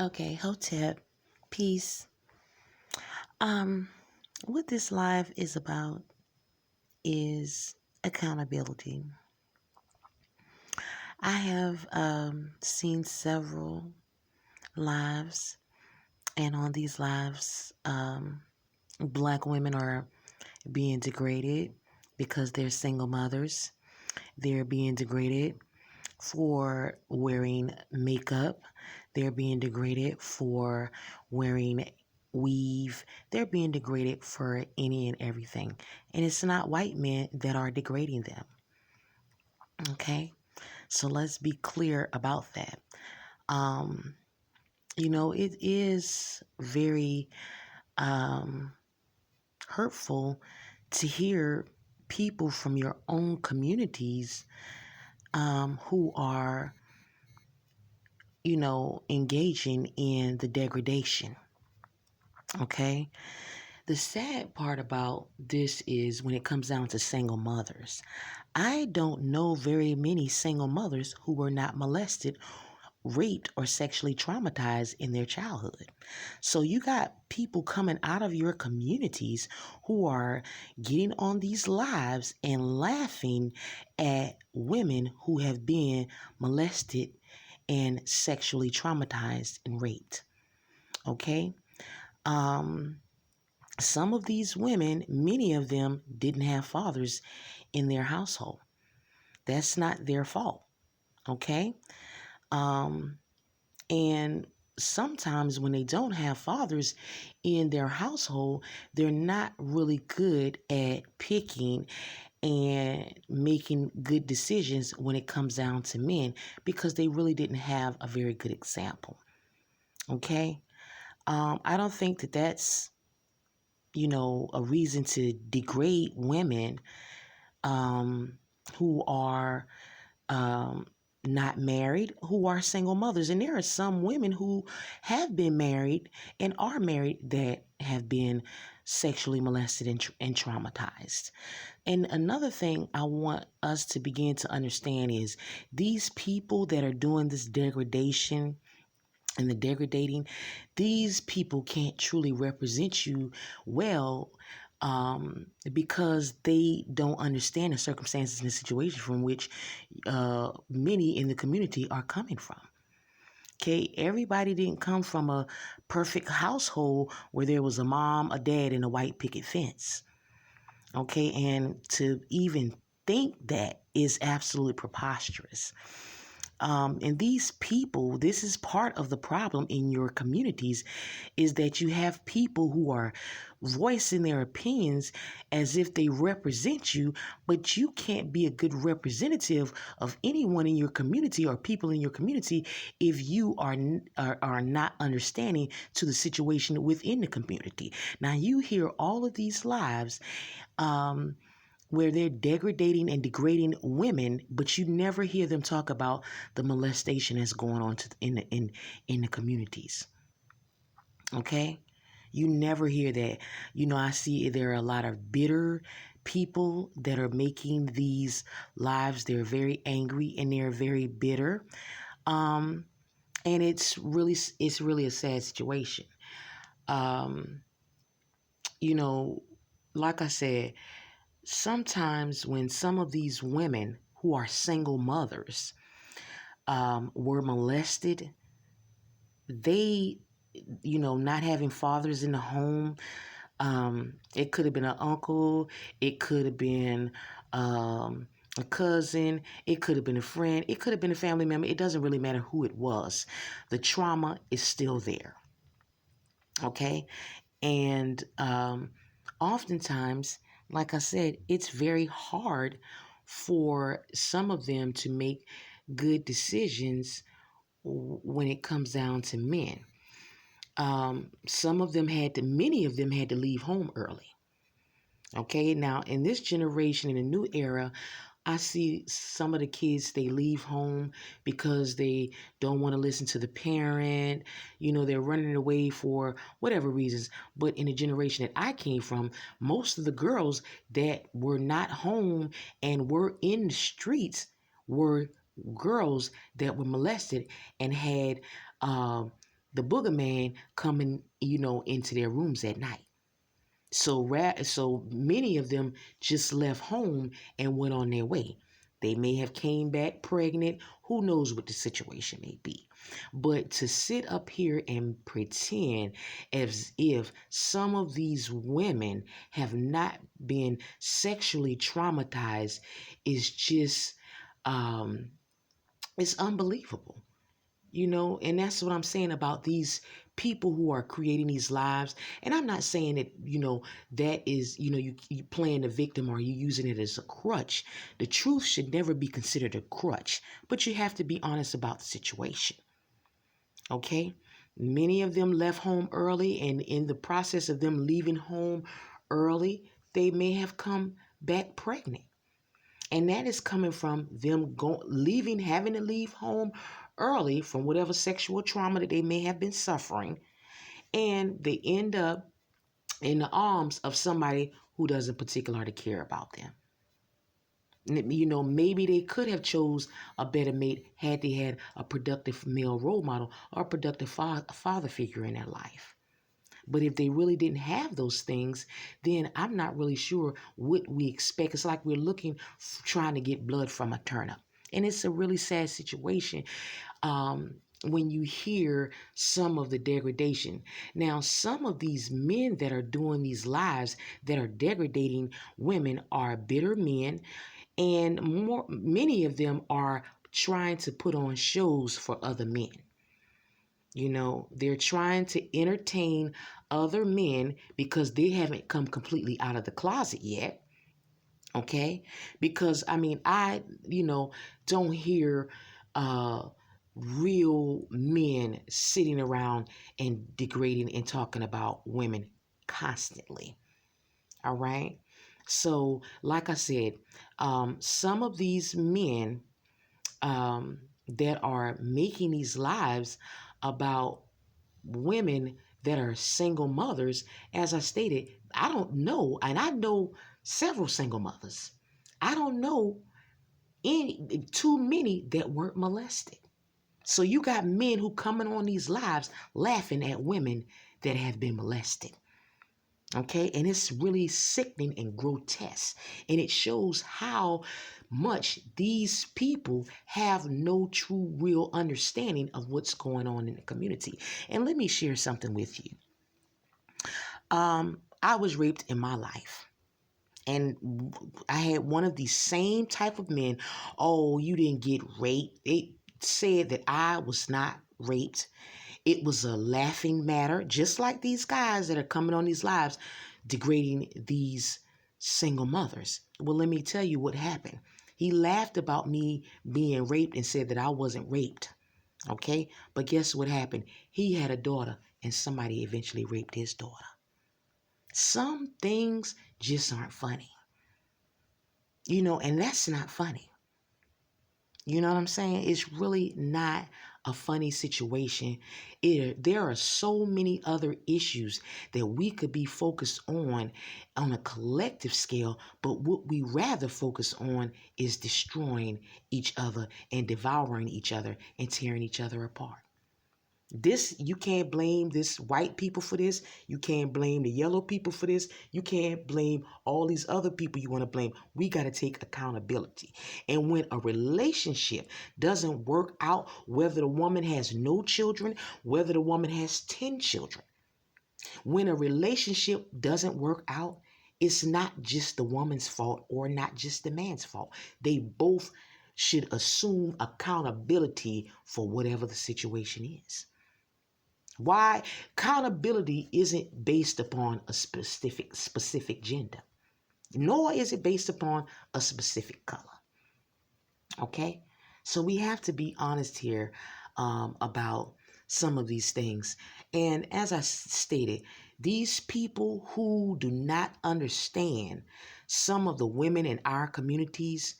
Okay, Hotep, peace. Um, what this live is about is accountability. I have seen several lives, and on these lives, black women are being degraded because they're single mothers. They're being degraded for wearing makeup. They're being degraded for wearing weave. They're being degraded for any and everything. And it's not white men that are degrading them. Okay? So let's be clear about that. Um, it is very hurtful to hear people from your own communities who are engaging in the degradation. Okay. The sad part about this is when it comes down to single mothers. I don't know very many single mothers who were not molested, raped, or sexually traumatized in their childhood. So you got people coming out of your communities who are getting on these lives and laughing at women who have been molested and sexually traumatized and raped. Okay? Um, some of these women, many of them didn't have fathers in their household. That's not their fault. Okay? Um, and sometimes when they don't have fathers in their household, they're not really good at picking and making good decisions when it comes down to men because they really didn't have a very good example. Okay? I don't think that that's, a reason to degrade women um, who are um, not married, who are single mothers. And there are some women who have been married and are married that have been sexually molested and traumatized. And another thing I want us to begin to understand is these people that are doing this degradation and the degrading, these people can't truly represent you well because they don't understand the circumstances and the situation from which many in the community are coming from. Okay, everybody didn't come from a perfect household where there was a mom, a dad, and a white picket fence. Okay, and to even think that is absolutely preposterous. And these people, this is part of the problem in your communities, is that you have people who are voicing their opinions as if they represent you, but you can't be a good representative of anyone in your community or people in your community if you are not understanding to the situation within the community. Now you hear all of these lives. Where they're degrading and degrading women, but you never hear them talk about the molestation that's going on in the communities. Okay, you never hear that. I see there are a lot of bitter people that are making these lives. They're very angry and they're very bitter, um, and it's really a sad situation. Um, you know, like I said, sometimes when some of these women who are single mothers were molested, they, not having fathers in the home, it could have been an uncle, it could have been a cousin, it could have been a friend, it could have been a family member. It doesn't really matter who it was. The trauma is still there. Okay. And oftentimes, like I said, it's very hard for some of them to make good decisions when it comes down to men. Many of them had to leave home early. Okay, now in this generation, in a new era, I see some of the kids, they leave home because they don't want to listen to the parent. They're running away for whatever reasons. But in the generation that I came from, most of the girls that were not home and were in the streets were girls that were molested and had the booger man coming, into their rooms at night. So many of them just left home and went on their way. They may have came back pregnant. Who knows what the situation may be. But to sit up here and pretend as if some of these women have not been sexually traumatized is just, it's unbelievable. And that's what I'm saying about these people who are creating these lives. And I'm not saying that, that is, you playing the victim or you using it as a crutch. The truth should never be considered a crutch, but you have to be honest about the situation. Okay? Many of them left home early, and in the process of them leaving home early, they may have come back pregnant. And that is coming from them having to leave home early from whatever sexual trauma that they may have been suffering. And they end up in the arms of somebody who doesn't particularly care about them. Maybe they could have chose a better mate had they had a productive male role model or a productive father figure in their life. But if they really didn't have those things, then I'm not really sure what we expect. It's like we're trying to get blood from a turnip. And it's a really sad situation when you hear some of the degradation. Now, some of these men that are doing these lives that are degrading women are bitter men, and many of them are trying to put on shows for other men. They're trying to entertain other men because they haven't come completely out of the closet yet. Okay? Because, I don't hear real men sitting around and degrading and talking about women constantly. All right? So, like I said, some of these men that are making these lives about women that are single mothers, as I stated, I don't know, and I know several single mothers. I don't know too many that weren't molested. So you got men who coming on these lives laughing at women that have been molested. Okay, and it's really sickening and grotesque. And it shows how much these people have no true, real understanding of what's going on in the community. And let me share something with you. I was raped in my life. And I had one of these same type of men. Oh, you didn't get raped. They said that I was not raped. It was a laughing matter, just like these guys that are coming on these lives degrading these single mothers. Well, let me tell you what happened. He laughed about me being raped and said that I wasn't raped. Okay? But guess what happened? He had a daughter and somebody eventually raped his daughter. Some things just aren't funny. And that's not funny. You know what I'm saying? It's really not a funny situation. There are so many other issues that we could be focused on a collective scale, but what we rather focus on is destroying each other and devouring each other and tearing each other apart. You can't blame this white people for this. You can't blame the yellow people for this. You can't blame all these other people you want to blame. We got to take accountability. And when a relationship doesn't work out, whether the woman has no children, whether the woman has 10 children, when a relationship doesn't work out, it's not just the woman's fault or not just the man's fault. They both should assume accountability for whatever the situation is. Why? Accountability isn't based upon a specific gender, nor is it based upon a specific color. Okay? So we have to be honest here about some of these things. And as I stated, these people who do not understand some of the women in our communities,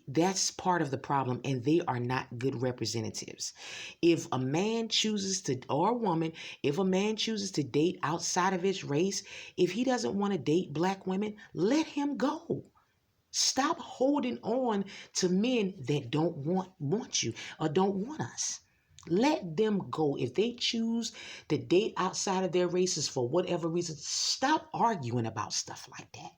that's part of the problem, and they are not good representatives. If a man chooses to, or a woman, if a man chooses to date outside of his race, if he doesn't want to date black women, let him go. Stop holding on to men that don't want you or don't want us. Let them go. If they choose to date outside of their races for whatever reason, stop arguing about stuff like that.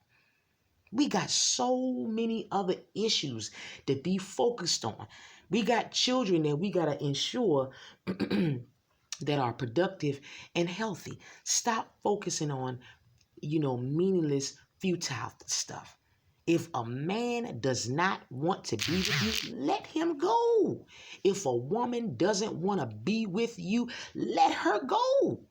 We got so many other issues to be focused on. We got children that we got to ensure that are productive and healthy. Stop focusing on, meaningless, futile stuff. If a man does not want to be with you, let him go. If a woman doesn't want to be with you, let her go.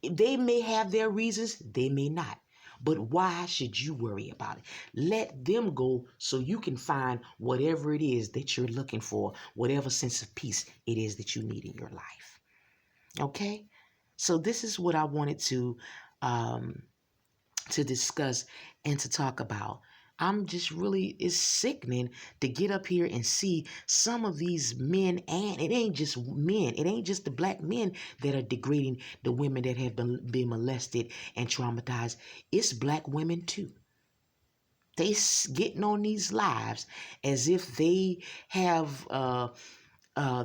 They may have their reasons, they may not. But why should you worry about it? Let them go so you can find whatever it is that you're looking for, whatever sense of peace it is that you need in your life. Okay? So this is what I wanted um, to discuss and to talk about. I'm just really, it's sickening to get up here and see some of these men, and it ain't just men, it ain't just the black men that are degrading the women that have been molested and traumatized. It's black women too. They getting on these lives as if they have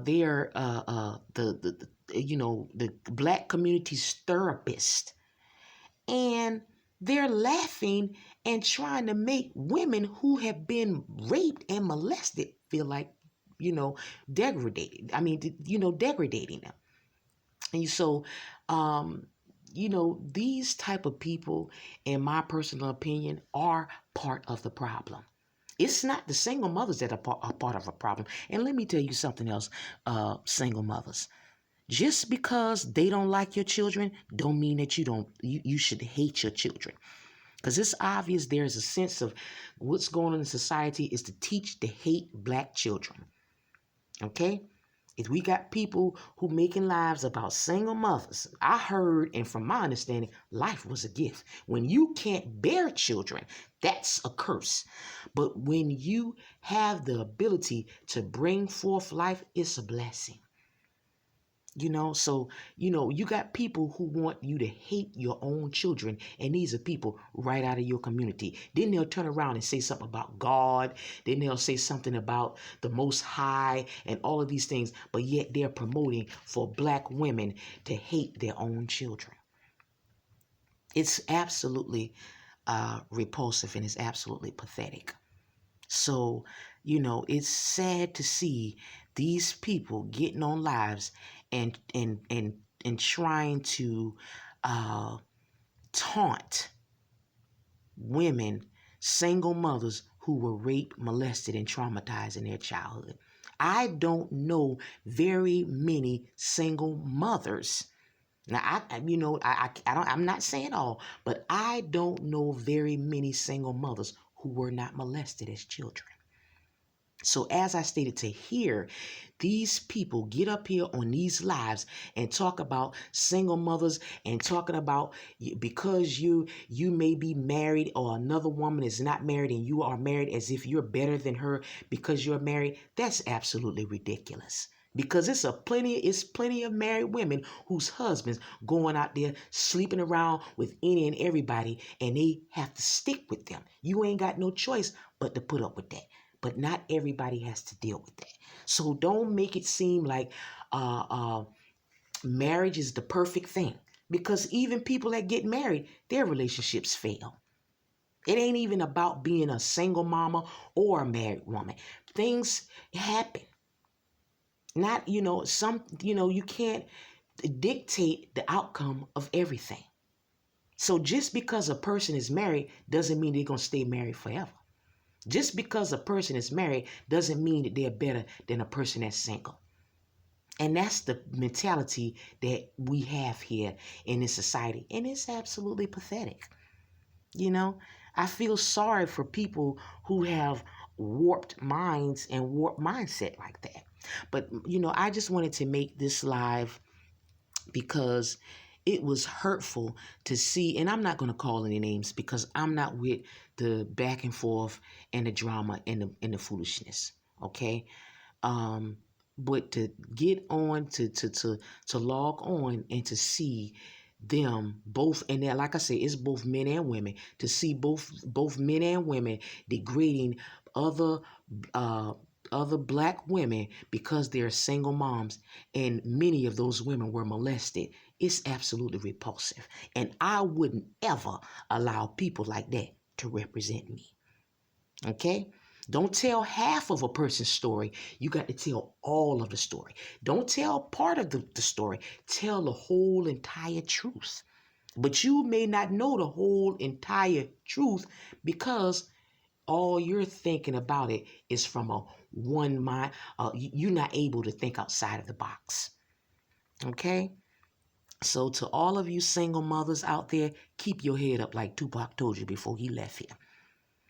their the black community's therapist, and they're laughing and trying to make women who have been raped and molested feel like, degraded. I mean, degrading them. And so, these type of people, in my personal opinion, are part of the problem. It's not the single mothers that are part of a problem. And let me tell you something else, single mothers. Just because they don't like your children don't mean that you should hate your children. Because it's obvious there's a sense of what's going on in society is to teach to hate black children. Okay? If we got people who making lives about single mothers, I heard, and from my understanding, life was a gift. When you can't bear children, that's a curse. But when you have the ability to bring forth life, it's a blessing. So you got people who want you to hate your own children, and these are people right out of your community. Then they'll turn around and say something about God. Then they'll say something about the Most High and all of these things, but yet they're promoting for black women to hate their own children. It's absolutely repulsive, and it's absolutely pathetic. So, it's sad to see these people getting on lives and trying to uh, taunt women, single mothers who were raped, molested, and traumatized in their childhood. I don't know very many single mothers. Now, I'm not saying all, but I don't know very many single mothers who were not molested as children. So as I stated, to hear these people get up here on these lives and talk about single mothers and talking about because you may be married or another woman is not married and you are married as if you're better than her because you're married, that's absolutely ridiculous. Because it's plenty of married women whose husbands going out there sleeping around with any and everybody, and they have to stick with them. You ain't got no choice but to put up with that. But not everybody has to deal with that. So don't make it seem like marriage is the perfect thing. Because even people that get married, their relationships fail. It ain't even about being a single mama or a married woman. Things happen. Not, you can't dictate the outcome of everything. So just because a person is married doesn't mean they're going to stay married forever. Just because a person is married doesn't mean that they're better than a person that's single. And that's the mentality that we have here in this society. And it's absolutely pathetic. I feel sorry for people who have warped minds and warped mindset like that. But, I just wanted to make this live because it was hurtful to see, and I'm not going to call any names because I'm not with the back and forth and the drama and the foolishness. Okay. But to get on to log on and to see them both, and then like I say, it's both men and women, to see both men and women degrading other other black women because they're single moms, and many of those women were molested. It's absolutely repulsive. And I wouldn't ever allow people like that to represent me. Okay? Don't tell half of a person's story. You got to tell all of the story. Don't tell part of the story. Tell the whole entire truth. But you may not know the whole entire truth because all you're thinking about it is from a one mind. You're not able to think outside of the box. Okay? So to all of you single mothers out there, keep your head up like Tupac told you before he left here.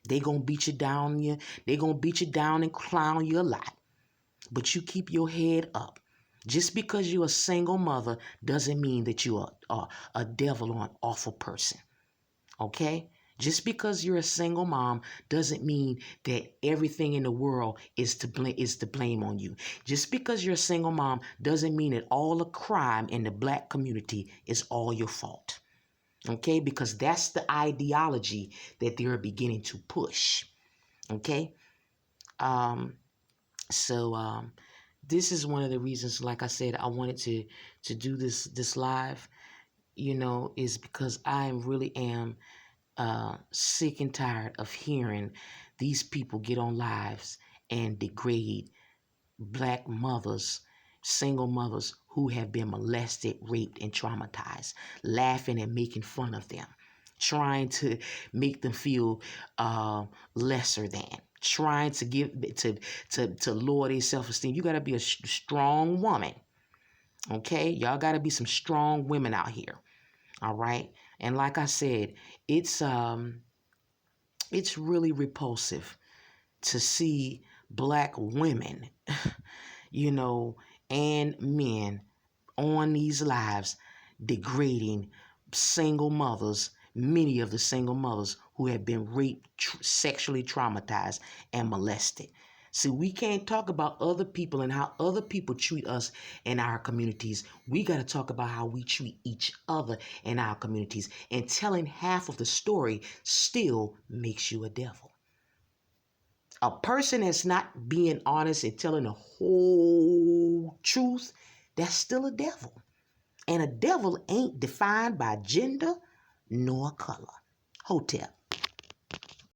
They gonna beat you down. They gonna beat you down and clown you a lot. But you keep your head up. Just because you're a single mother doesn't mean that you're a devil or an awful person. Okay? Just because you're a single mom doesn't mean that everything in the world is to blame on you. Just because you're a single mom doesn't mean that all the crime in the black community is all your fault. Okay? Because that's the ideology that they're beginning to push. Okay? So this is one of the reasons, like I said, I wanted to do this live, is because I really am sick and tired of hearing these people get on lives and degrade black mothers, single mothers who have been molested, raped, and traumatized, laughing and making fun of them, trying to make them feel lesser than, trying to give to lower their self-esteem. You got to be a strong woman. Okay, y'all got to be some strong women out here. All right, and like I said, it's really repulsive to see black women, and men on these lives degrading single mothers, many of the single mothers who have been raped, sexually traumatized, and molested. See, we can't talk about other people and how other people treat us in our communities. We got to talk about how we treat each other in our communities. And telling half of the story still makes you a devil. A person that's not being honest and telling the whole truth, that's still a devil. And a devil ain't defined by gender nor color. Hotep.